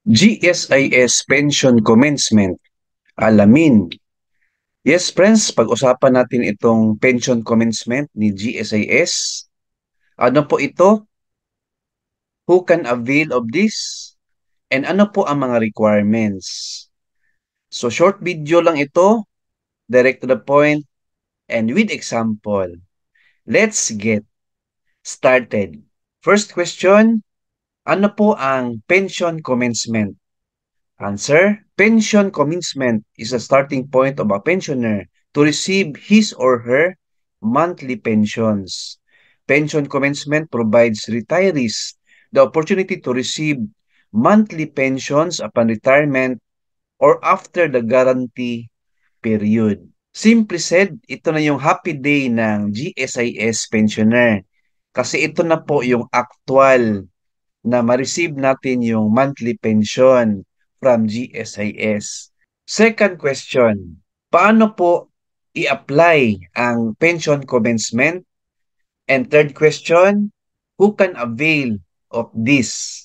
GSIS Pension Commencement. Alamin. Yes, friends, pag-usapan natin itong pension commencement ni GSIS. Ano po ito? Who can avail of this? And ano po ang mga requirements? So, short video lang ito, direct to the point, and with example. Let's get started. First question, ano po ang pension commencement? Answer, pension commencement is a starting point of a pensioner to receive his or her monthly pensions. Pension commencement provides retirees the opportunity to receive monthly pensions upon retirement or after the guarantee period. Simply said, ito na yung happy day ng GSIS pensioner kasi ito na po yung actual na ma-receive natin yung monthly pension from GSIS. Second question, paano po i-apply ang pension commencement? And third question, who can avail of this?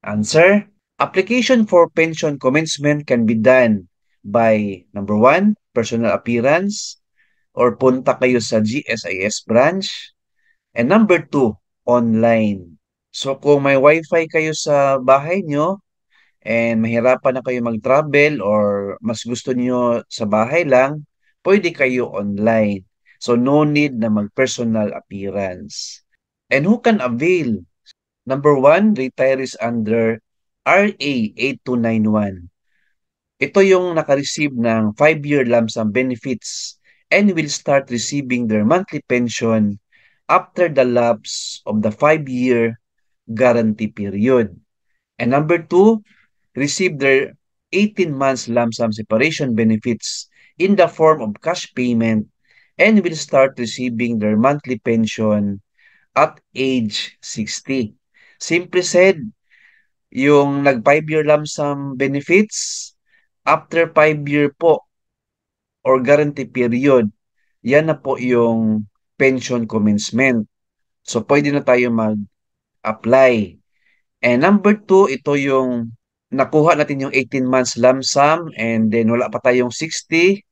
Answer, application for pension commencement can be done by number 1, personal appearance or punta kayo sa GSIS branch. And number 2, online. So kung may wifi kayo sa bahay nyo and mahirapan na kayo mag-travel or mas gusto nyo sa bahay lang, pwede kayo online. So no need na mag-personal appearance. And who can avail? Number 1, retirees under RA 8291. Ito yung naka-receive ng 5-year lump sum benefits and will start receiving their monthly pension after the lapse of the 5-year guarantee period. And number 2, receive their 18 months lump sum separation benefits in the form of cash payment and will start receiving their monthly pension at age 60. Simply said, yung nag 5-year lump sum benefits, after 5-year po or guarantee period, yan na po yung pension commencement. So, pwede na tayo mag-apply. And number 2, ito yung nakuha natin yung 18 months lump sum and then wala pa tayong 60,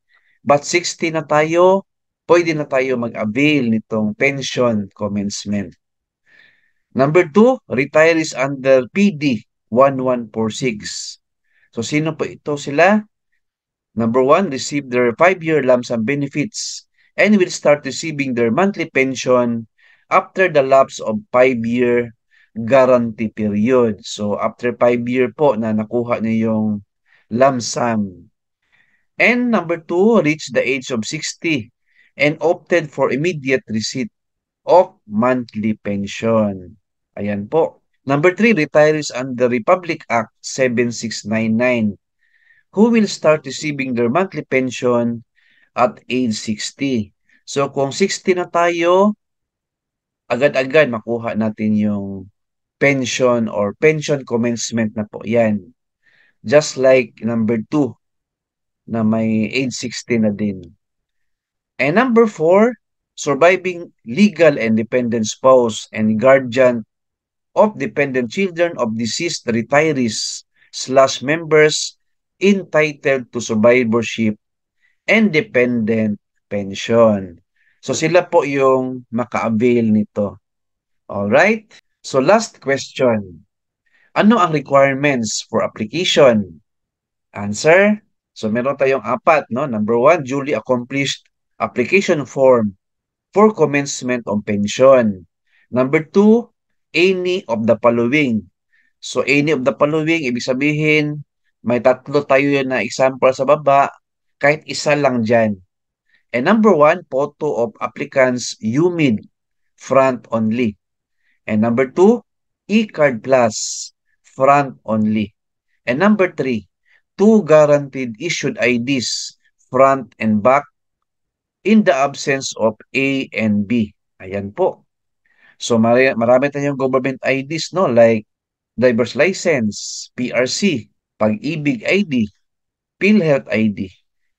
but 60 na tayo, pwede na tayo mag-avail nitong pension commencement. Number 2, retirees under PD 1146. So, sino po ito sila? Number 1, receive their 5-year lump sum benefits and will start receiving their monthly pension after the lapse of 5-year guarantee period. So, after 5-year po na nakuha niyo yung lump sum. And number 2, reach the age of 60 and opted for immediate receipt of monthly pension. Ayan po. Number 3, retirees under Republic Act 7699 who will start receiving their monthly pension at age 60. So kung 60 na tayo, agad-agad makuha natin yung pension or pension commencement na po yan. Just like number 2 na may age 60 na din. And number 4, surviving legal and dependent spouse and guardian of dependent children of deceased retirees / members entitled to survivorship and dependent pension. So sila po yung maka-avail nito. Alright? So last question. Ano ang requirements for application? Answer? So meron tayong 4, no? Number 1, duly accomplished application form for commencement of pension. Number 2, any of the following. So any of the following, ibig sabihin, may tatlo tayo na example sa baba, kahit isa lang dyan. And number 1, photo of applicant's UMID front only. And number 2, e-card plus front only. And number 3, 2 guaranteed issued IDs front and back in the absence of A and B. Ayan po. So marami tayong government IDs, no? Like driver's license, PRC, Pag-ibig ID, PhilHealth ID,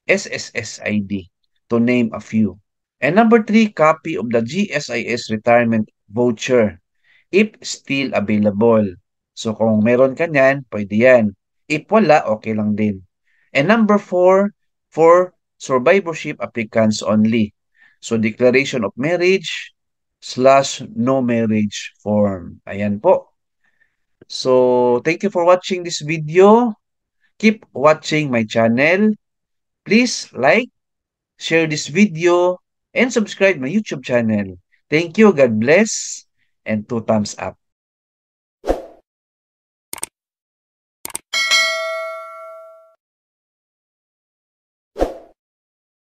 SSS ID, to name a few. And number 3, copy of the GSIS retirement voucher if still available. So kung meron ka niyan, pwede yan. If wala, okay lang din. And number 4, for survivorship applicants only. So declaration of marriage / no marriage form. Ayan po. So thank you for watching this video. Keep watching my channel. Please like, share this video, and subscribe my YouTube channel. Thank you. God bless. And 2 thumbs up.